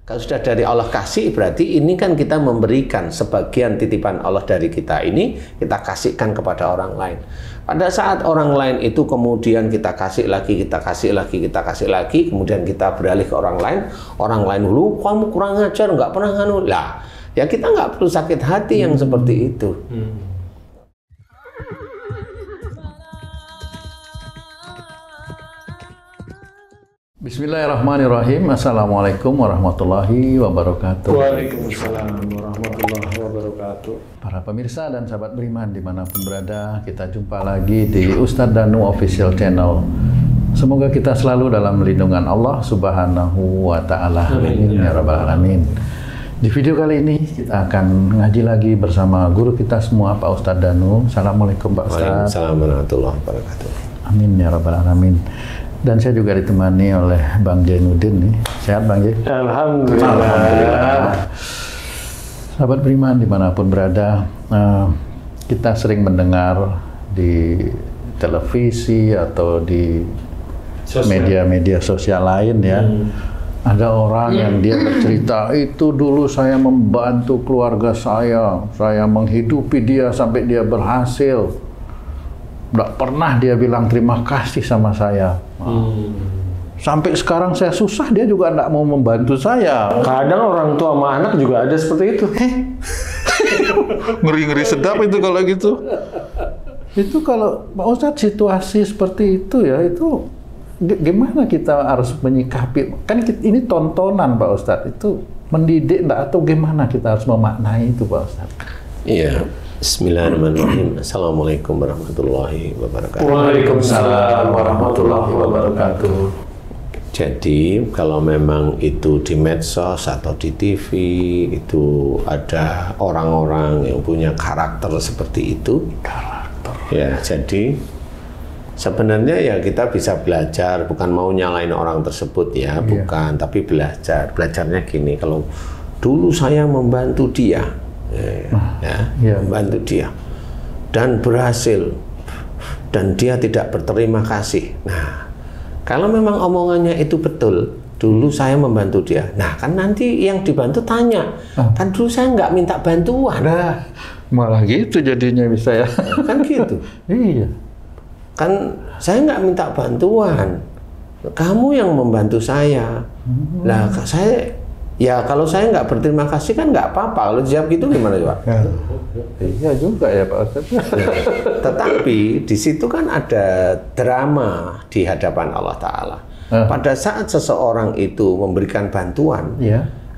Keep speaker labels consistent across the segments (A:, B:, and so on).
A: Kalau sudah dari Allah kasih, berarti ini kan kita memberikan sebagian titipan Allah dari kita ini, kita kasihkan kepada orang lain. Pada saat orang lain itu kemudian kita kasih lagi, kita kasih lagi, kita kasih lagi, kemudian kita beralih ke orang lain dulu, kamu kurang ajar, nggak pernah nganu. Lah, ya kita nggak perlu sakit hati yang seperti itu.
B: Bismillahirrahmanirrahim. Assalamualaikum warahmatullahi wabarakatuh.
C: Waalaikumsalam warahmatullahi wabarakatuh.
B: Para pemirsa dan sahabat beriman dimanapun berada, kita jumpa lagi di Ustadz Danu Official Channel. Semoga kita selalu dalam lindungan Allah Subhanahu wa Ta'ala. Amin ya Rabbal Alamin. Di video kali ini kita akan ngaji lagi bersama guru kita semua, Pak Ustadz Danu. Assalamualaikum Pak Ustadz.
A: Waalaikumsalam warahmatullahi wabarakatuh.
B: Amin ya Rabbal Alamin. Dan saya juga ditemani oleh Bang Jainuddin nih. Sehat Bang Jai?
C: Alhamdulillah.
B: Sahabat beriman dimanapun berada, kita sering mendengar di televisi atau di media-media sosial lain ya, ada orang yang dia bercerita, itu dulu saya membantu keluarga saya menghidupi dia sampai dia berhasil. Nggak pernah dia bilang terima kasih sama saya. Sampai sekarang saya susah, dia juga nggak mau membantu saya.
C: Kadang orang tua sama anak juga ada seperti itu.
B: Ngeri-ngeri sedap itu kalau gitu. Itu kalau Pak Ustadz situasi seperti itu ya, itu gimana kita harus menyikapi? Kan ini tontonan Pak Ustadz, itu mendidik enggak, atau gimana kita harus memaknai itu Pak Ustadz?
A: Iya. Bismillahirrahmanirrahim. Assalamualaikum warahmatullahi wabarakatuh.
C: Waalaikumsalam warahmatullahi wabarakatuh.
A: Jadi kalau memang itu di medsos atau di TV itu ada orang-orang yang punya karakter seperti itu, ya jadi sebenarnya ya kita bisa belajar, bukan mau nyalain orang tersebut ya, bukan, tapi belajarnya gini, kalau dulu saya membantu dia, membantu dia dan berhasil dan dia tidak berterima kasih. Nah, kalau memang omongannya itu betul, dulu saya membantu dia, nah kan nanti yang dibantu tanya, kan dulu saya nggak minta bantuan.
B: Nah, malah gitu jadinya bisa ya.
A: Kan gitu.
B: Iya.
A: Kan saya nggak minta bantuan, kamu yang membantu saya. Lah saya, ya kalau saya nggak berterima kasih kan nggak apa-apa. Kalau jawab gitu gimana Pak?
B: Iya juga ya Pak Ustadz.
A: Tetapi di situ kan ada drama di hadapan Allah Ta'ala. Pada saat seseorang itu memberikan bantuan,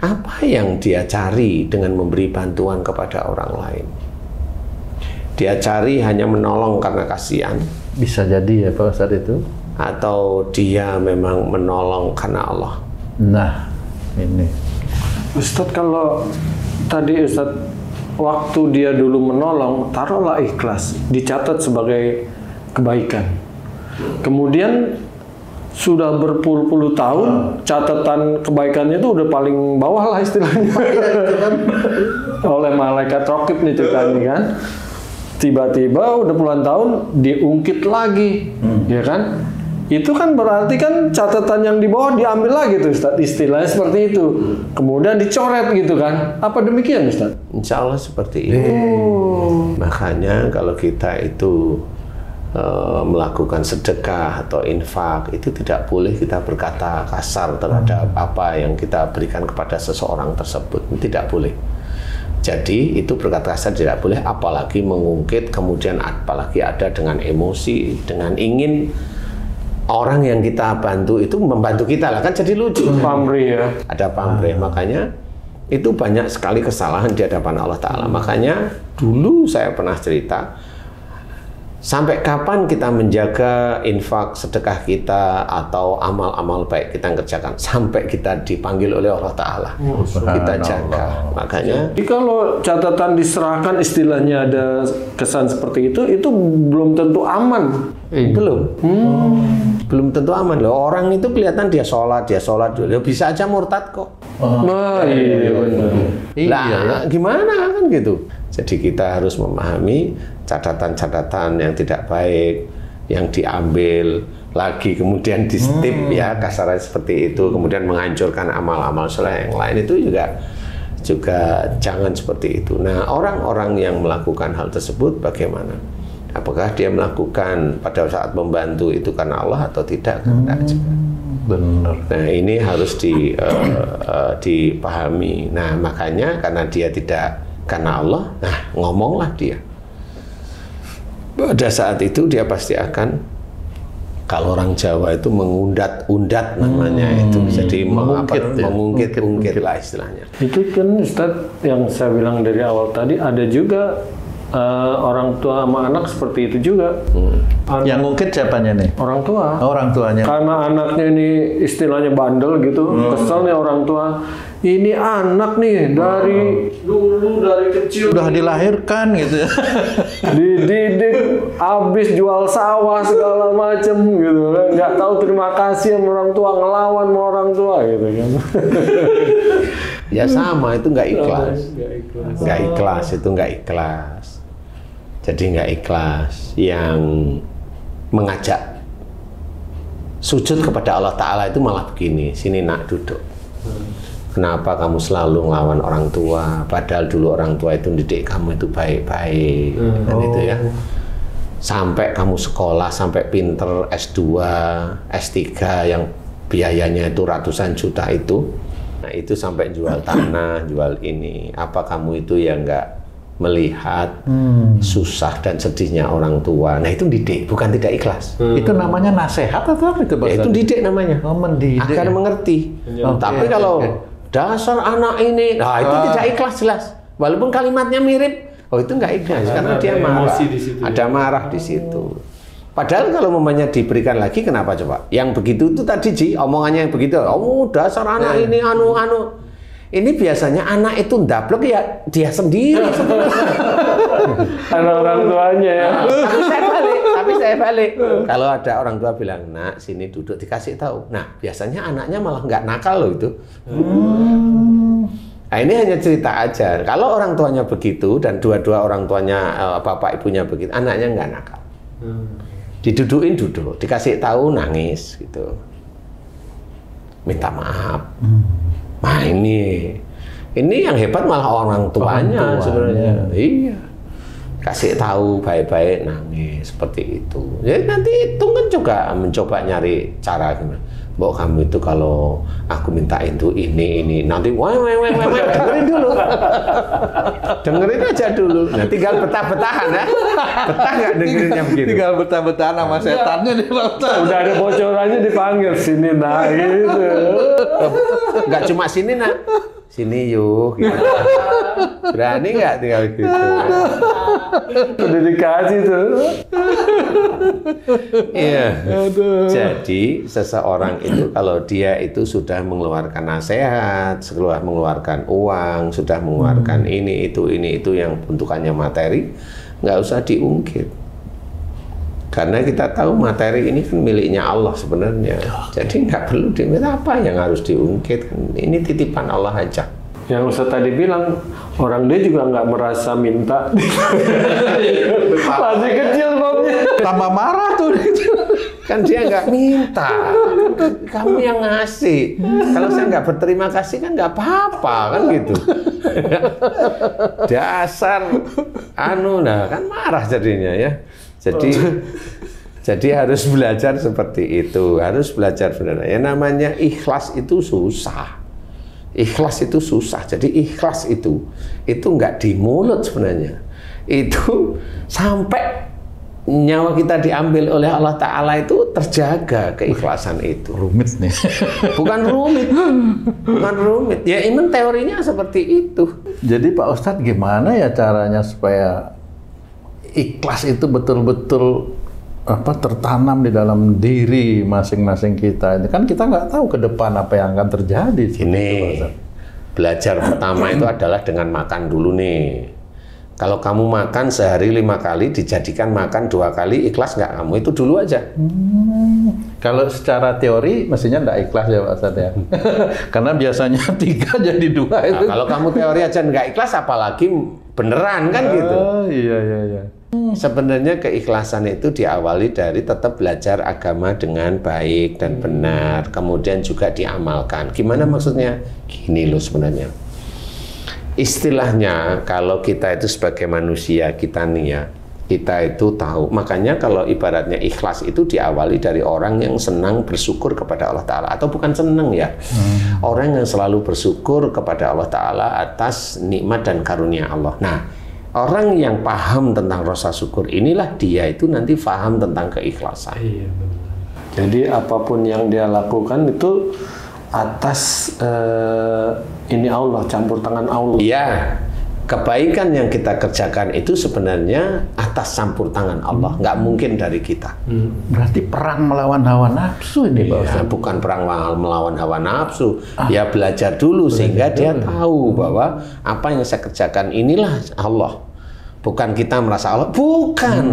A: apa yang dia cari dengan memberi bantuan kepada orang lain? Dia cari hanya menolong karena kasihan.
B: Bisa jadi ya Pak Ustadz itu.
A: Atau dia memang menolong karena Allah.
B: Nah, ini.
C: Ustadz, kalau tadi Ustadz waktu dia dulu menolong, taruhlah ikhlas, dicatat sebagai kebaikan. Kemudian sudah berpuluh-puluh tahun, catatan kebaikannya itu udah paling bawah lah istilahnya. Oleh malaikat raqib nih ceritanya kan. Tiba-tiba udah puluhan tahun diungkit lagi, ya kan? Itu kan berarti kan catatan yang di bawah diambil lagi tuh Ustaz, istilahnya seperti itu. Kemudian dicoret gitu kan? Apa demikian Ustaz?
A: Insya Allah seperti itu. Makanya kalau kita itu melakukan sedekah atau infak, itu tidak boleh kita berkata kasar terhadap apa yang kita berikan kepada seseorang tersebut. Tidak boleh. Jadi itu berkata kasar tidak boleh, apalagi mengungkit, kemudian apalagi ada dengan emosi, dengan ingin orang yang kita bantu itu membantu kita lah, kan jadi lucu.
C: Pamrih ya.
A: Ada pamrih, makanya itu banyak sekali kesalahan di hadapan Allah Ta'ala. Makanya dulu saya pernah cerita, sampai kapan kita menjaga infak, sedekah kita, atau amal-amal baik kita yang kerjakan sampai kita dipanggil oleh Allah Ta'ala. Kita jaga. Makanya
C: jadi kalau catatan diserahkan istilahnya ada kesan seperti itu belum tentu aman.
A: Belum tentu aman loh. Orang itu kelihatan dia sholat dulu, bisa aja murtad kok. Lah, gimana kan gitu. Jadi kita harus memahami catatan-catatan yang tidak baik yang diambil lagi kemudian di stip ya kasarnya seperti itu, kemudian menghancurkan amal-amal soleh yang lain, itu juga jangan seperti itu. Nah, orang-orang yang melakukan hal tersebut bagaimana? Apakah dia melakukan pada saat membantu itu karena Allah atau tidak?
B: Benar.
A: Nah, ini harus dipahami. Nah, makanya karena dia tidak karena Allah, nah ngomonglah dia. Pada saat itu dia pasti akan, kalau orang Jawa itu mengundat-undat namanya, itu jadi mengungkit lah istilahnya.
C: Itu kan Ustadz yang saya bilang dari awal tadi, ada juga orang tua sama anak seperti itu juga.
B: Yang ngungkit siapanya nih?
C: Orang tua.
B: Orang tuanya.
C: Karena anaknya ini istilahnya bandel gitu, kesel nih orang tua. Ini anak nih dari dulu dari kecil
B: udah dilahirkan gitu.
C: dididik, habis jual sawah segala macem gitu kan, nggak tahu terima kasih sama orang tua, ngelawan sama orang tua gitu kan.
A: Ya sama, itu nggak ikhlas. Nggak ikhlas, itu nggak ikhlas. Jadi nggak ikhlas yang mengajak sujud kepada Allah Ta'ala itu malah begini, sini nak duduk. Kenapa kamu selalu ngelawan orang tua? Padahal dulu orang tua itu mendidik kamu itu baik-baik, kan itu ya. Sampai kamu sekolah, sampai pinter S2, S3 yang biayanya itu ratusan juta itu. Nah itu sampai jual tanah, jual ini. Apa kamu itu yang nggak melihat susah dan sedihnya orang tua? Nah itu didik, bukan tidak ikhlas.
B: Itu namanya nasihat atau apa itu?
A: Ya, itu didik namanya.
B: Mendidik.
A: Agar mengerti. Tapi kalau dasar anak ini, nah itu tidak ikhlas jelas. Walaupun kalimatnya mirip, itu nggak ikhlas karena dia marah. Ada marah di situ. Padahal kalau mamanya diberikan lagi, kenapa coba? Yang begitu itu tadi Ji, omongannya yang begitu. Oh dasar anak ini anu. Ini biasanya anak itu ndablek ya dia sendiri.
C: Ada orang tuanya ya.
A: Tapi saya balik. Kalau ada orang tua bilang, nak sini duduk, dikasih tahu. Nah biasanya anaknya malah nggak nakal loh itu. Nah ini hanya cerita aja. Kalau orang tuanya begitu dan dua-dua orang tuanya bapak ibunya begitu, anaknya nggak nakal. Didudukin duduk, dikasih tahu nangis gitu. Minta maaf. Nah ini yang hebat malah orang tuanya sebenarnya. Iya. Kasih tahu baik-baik nangis seperti itu. Jadi nanti itu kan juga mencoba nyari cara gimana. Mbok kamu itu kalau aku minta itu ini nanti dengerin dulu. Dengerin aja dulu. Nah, tinggal betah-betahan ya. Betah nggak dengerinnya begitu?
B: Tinggal betah-betahan sama setannya nih Pak Ustaz.
C: Udah ada bocorannya dipanggil sini nak gitu.
A: Nggak cuma sini nak. Sini yuk. Gitu. Berani nggak tinggal gitu?
C: Udah dikasih tuh.
A: Iya. Jadi seseorang itu kalau dia itu sudah mengeluarkan nasihat, sudah mengeluarkan uang, sudah mengeluarkan ini itu yang bentukannya materi, nggak usah diungkit. Karena kita tahu materi ini kan miliknya Allah sebenarnya. Jadi nggak perlu diminta apa yang harus diungkit. Ini titipan Allah aja.
C: Yang Ustaz tadi bilang, orang dia juga nggak merasa minta. Masih kecil babnya.
B: Tambah marah tuh.
A: Kan dia nggak minta. Kamu yang ngasih. Kalau saya nggak berterima kasih kan nggak apa-apa kan gitu. Dasar nah kan marah jadinya ya. Jadi harus belajar seperti itu, harus belajar benar. Ya namanya ikhlas itu susah. Ikhlas itu susah. Jadi ikhlas itu nggak di mulut sebenarnya. Itu sampai nyawa kita diambil oleh Allah Ta'ala itu terjaga keikhlasan itu.
B: Rumit nih.
A: Bukan rumit. Ya emang teorinya seperti itu.
B: Jadi Pak Ustadz gimana ya caranya supaya ikhlas itu betul-betul tertanam di dalam diri masing-masing kita. Ini kan kita nggak tahu ke depan apa yang akan terjadi.
A: Ini belajar pertama itu adalah dengan makan dulu nih. Kalau kamu makan sehari 5 kali, dijadikan makan 2 kali, ikhlas nggak kamu? Itu dulu aja.
B: Kalau secara teori mestinya nggak ikhlas ya Pak Ustadz ya. Karena biasanya 3 jadi 2 itu.
A: Nah, kalau kamu teori aja nggak ikhlas, apalagi beneran kan gitu.
B: Iya.
A: Sebenarnya keikhlasan itu diawali dari tetap belajar agama dengan baik dan benar, kemudian juga diamalkan. Gimana maksudnya? Gini loh sebenarnya. Istilahnya kalau kita itu sebagai manusia, kita nih ya, kita itu tahu. Makanya kalau ibaratnya ikhlas itu diawali dari orang yang senang bersyukur kepada Allah Ta'ala. Atau bukan senang ya, orang yang selalu bersyukur kepada Allah Ta'ala atas nikmat dan karunia Allah. Nah, orang yang paham tentang rasa syukur inilah dia itu nanti paham tentang keikhlasan.
C: Iya, benar. Jadi apapun yang dia lakukan itu atas ini Allah, campur tangan Allah.
A: Iya, kebaikan yang kita kerjakan itu sebenarnya atas campur tangan Allah, nggak mungkin dari kita.
B: Berarti perang melawan hawa nafsu ini, Pak Ustadz.
A: Bukan perang melawan hawa nafsu. Ya belajar dulu sehingga dia tahu bahwa apa yang saya kerjakan inilah Allah. Bukan kita merasa Allah, bukan.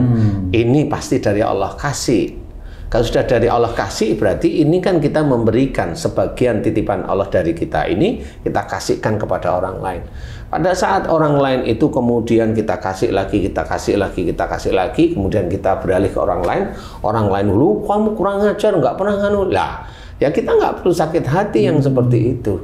A: Ini pasti dari Allah kasih. Kalau sudah dari Allah kasih, berarti ini kan kita memberikan sebagian titipan Allah dari kita ini, kita kasihkan kepada orang lain. Pada saat orang lain itu kemudian kita kasih lagi, kita kasih lagi, kita kasih lagi, kemudian kita beralih ke orang lain, lu kamu kurang ajar, nggak pernah nganu. Lah, ya kita nggak perlu sakit hati yang seperti itu.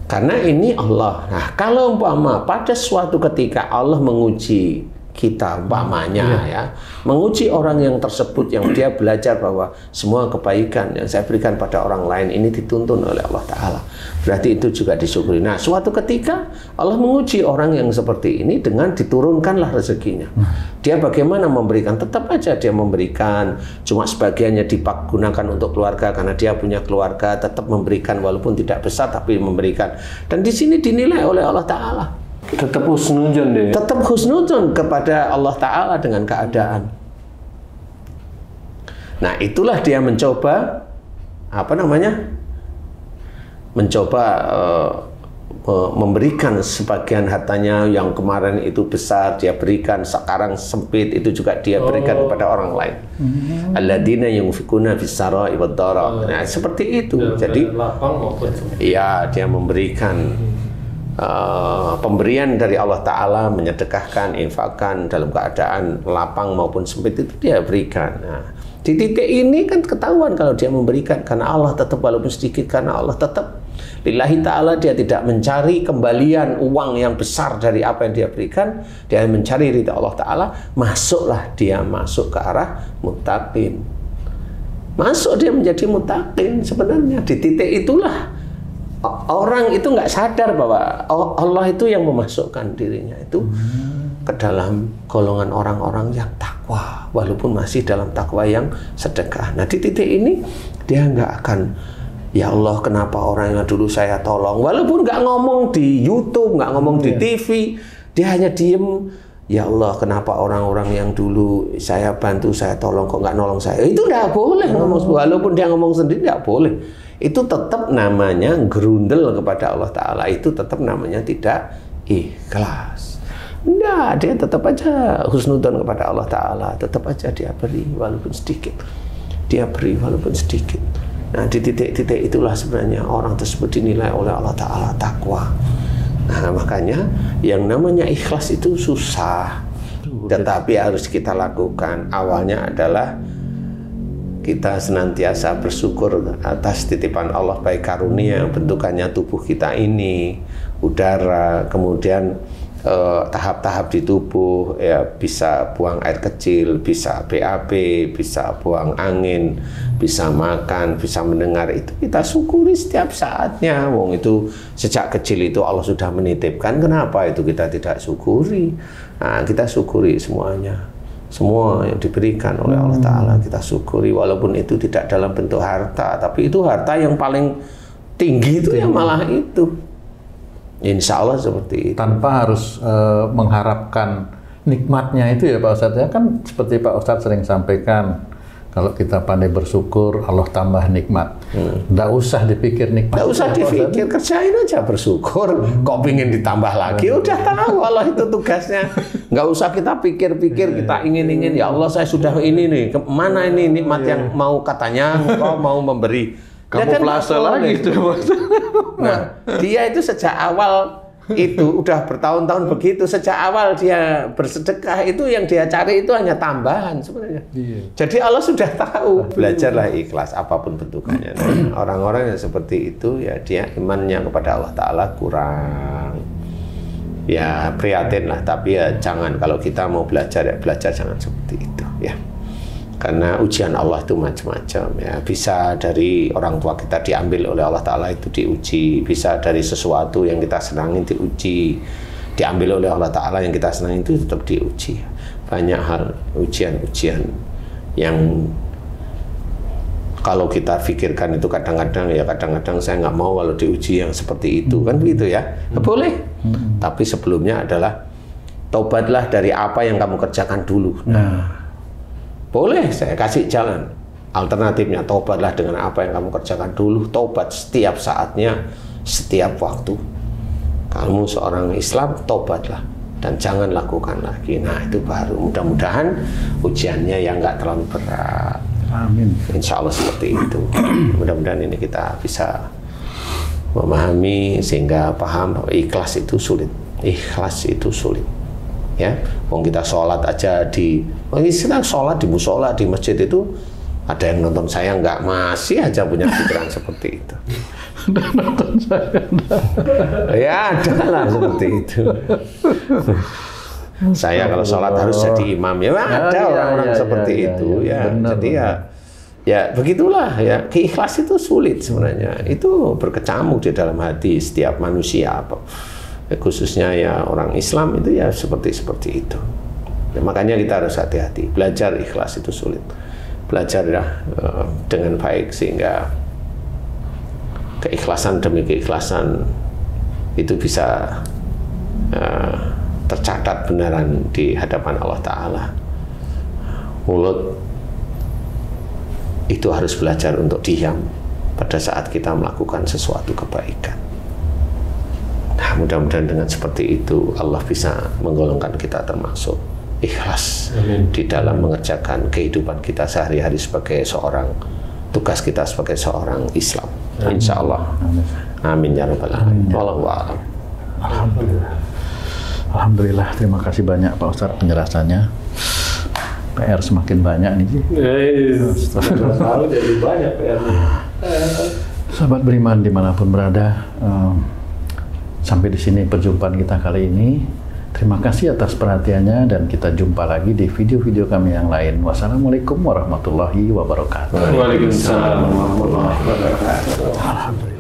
A: Karena ini Allah. Nah, kalau umpama pada suatu ketika Allah menguji kita umpamanya ya, menguji orang yang tersebut yang dia belajar bahwa semua kebaikan yang saya berikan pada orang lain ini dituntun oleh Allah Ta'ala, berarti itu juga disyukuri. Nah, suatu ketika Allah menguji orang yang seperti ini dengan diturunkanlah rezekinya. Dia bagaimana memberikan? Tetap aja dia memberikan, cuma sebagiannya digunakan untuk keluarga karena dia punya keluarga, tetap memberikan walaupun tidak besar tapi memberikan. Dan di sini dinilai oleh Allah Ta'ala.
C: Tetap husnuzon deh.
A: Tetap husnuzon kepada Allah Ta'ala dengan keadaan. Nah, itulah dia mencoba, mencoba memberikan sebagian hartanya yang kemarin itu besar, dia berikan, sekarang sempit, itu juga dia berikan kepada orang lain. Alladzina yunfikuna fis-sarai wad-dara. Nah, seperti itu. Jadi, iya, dia memberikan pemberian dari Allah Ta'ala, menyedekahkan, infakkan dalam keadaan lapang maupun sempit itu dia berikan. Nah, di titik ini kan ketahuan kalau dia memberikan karena Allah tetap, walaupun sedikit karena Allah tetap lillahi ta'ala, dia tidak mencari kembalian uang yang besar dari apa yang dia berikan, dia mencari ridha Allah Ta'ala. Masuklah dia masuk ke arah muttaqin, masuk dia menjadi muttaqin. Sebenarnya di titik itulah orang itu nggak sadar bahwa Allah itu yang memasukkan dirinya itu ke dalam golongan orang-orang yang takwa, walaupun masih dalam takwa yang sedekah. Nah, di titik ini dia nggak akan, ya Allah kenapa orang yang dulu saya tolong, walaupun nggak ngomong di YouTube, nggak ngomong di TV, dia hanya diem. Ya Allah kenapa orang-orang yang dulu saya bantu, saya tolong kok nggak nolong saya. Itu nggak boleh ngomong, walaupun dia ngomong sendiri nggak boleh. Itu tetap namanya gerundel kepada Allah Ta'ala, itu tetap namanya tidak ikhlas. Enggak, dia tetap aja husnudon kepada Allah Ta'ala, tetap aja dia beri walaupun sedikit, dia beri walaupun sedikit. Nah, di titik-titik itulah sebenarnya orang tersebut dinilai oleh Allah Ta'ala takwa. Nah, makanya yang namanya ikhlas itu susah, tetapi harus kita lakukan. Awalnya adalah kita senantiasa bersyukur atas titipan Allah, baik karunia yang bentukannya tubuh kita ini, udara, kemudian tahap-tahap di tubuh, ya bisa buang air kecil, bisa BAB, bisa buang angin, bisa makan, bisa mendengar, itu kita syukuri setiap saatnya. Wong itu sejak kecil itu Allah sudah menitipkan, kenapa itu kita tidak syukuri? Nah, kita syukuri semuanya. Semua yang diberikan oleh Allah Ta'ala kita syukuri, walaupun itu tidak dalam bentuk harta, tapi itu harta yang paling tinggi itu yang malah itu. Insya Allah seperti itu.
B: Tanpa harus mengharapkan nikmatnya itu ya Pak Ustadz. Ya kan seperti Pak Ustadz sering sampaikan, kalau kita pandai bersyukur, Allah tambah nikmat. Nggak usah dipikir nikmat.
A: Nggak usah dipikir, kerjain aja bersyukur. Kok pingin ditambah lagi, udah tahu Allah itu tugasnya. Nggak usah kita pikir-pikir, kita ingin-ingin, ya Allah saya sudah ini nih, kemana ini nikmat yang mau katanya Engkau mau memberi.
C: Kamu plase lagi tuh.
A: Nah, dia itu sejak awal itu udah bertahun-tahun begitu, sejak awal dia bersedekah itu yang dia cari itu hanya tambahan sebenarnya. Jadi Allah sudah tahu. Belajarlah ikhlas apapun bentukannya. Nah, orang-orang yang seperti itu ya dia imannya kepada Allah Ta'ala kurang. Ya prihatin lah, tapi ya jangan, kalau kita mau belajar ya belajar jangan seperti itu ya. Karena ujian Allah itu macam-macam ya. Bisa dari orang tua kita diambil oleh Allah Ta'ala itu diuji. Bisa dari sesuatu yang kita senangi diuji. Diambil oleh Allah Ta'ala yang kita senangi itu tetap diuji. Banyak hal ujian-ujian yang kalau kita pikirkan itu kadang-kadang saya nggak mau kalau diuji yang seperti itu. Kan begitu ya. Boleh. Tapi sebelumnya adalah taubatlah dari apa yang kamu kerjakan dulu. Boleh, saya kasih jalan. Alternatifnya, taubatlah dengan apa yang kamu kerjakan dulu. Taubat setiap saatnya, setiap waktu. Kamu seorang Islam, taubatlah. Dan jangan lakukan lagi. Nah, itu baru. Mudah-mudahan ujiannya yang nggak terlalu berat.
B: Amin.
A: Insya Allah seperti itu. Mudah-mudahan ini kita bisa memahami sehingga paham bahwa ikhlas itu sulit. Ikhlas itu sulit. Ya, wong kita sholat aja kita sholat di musola di masjid itu ada yang nonton saya nggak, masih aja punya pikiran seperti itu.
B: Nonton saya.
A: Ya ada lah seperti itu. Saya kalau sholat harus jadi imam ya, ada orang-orang seperti itu ya.
B: Benar,
A: jadi ya begitulah ya. Ikhlas itu sulit sebenarnya. Itu berkecamuk di dalam hati setiap manusia khususnya ya orang Islam itu ya seperti itu. Ya, makanya kita harus hati-hati. Belajar ikhlas itu sulit. Belajarlah dengan baik sehingga keikhlasan demi keikhlasan itu bisa tercatat benaran di hadapan Allah Ta'ala. Mulut itu harus belajar untuk diam pada saat kita melakukan sesuatu kebaikan. Nah, mudah-mudahan dengan seperti itu Allah bisa menggolongkan kita termasuk ikhlas. Amin. Di dalam mengerjakan kehidupan kita sehari-hari sebagai seorang, tugas kita sebagai seorang Islam. Amin. Insya Allah. Amin ya rabbal alamin. Wallahu a'lam.
B: Alhamdulillah, terima kasih banyak Pak Ustadz penjelasannya. PR semakin banyak nih.
C: Selalu jadi banyak PR-nya.
B: Sahabat beriman dimanapun berada, sampai di sini perjumpaan kita kali ini. Terima kasih atas perhatiannya dan kita jumpa lagi di video-video kami yang lain. Wassalamualaikum warahmatullahi wabarakatuh.
C: Waalaikumsalam warahmatullahi wabarakatuh.
B: Alhamdulillah.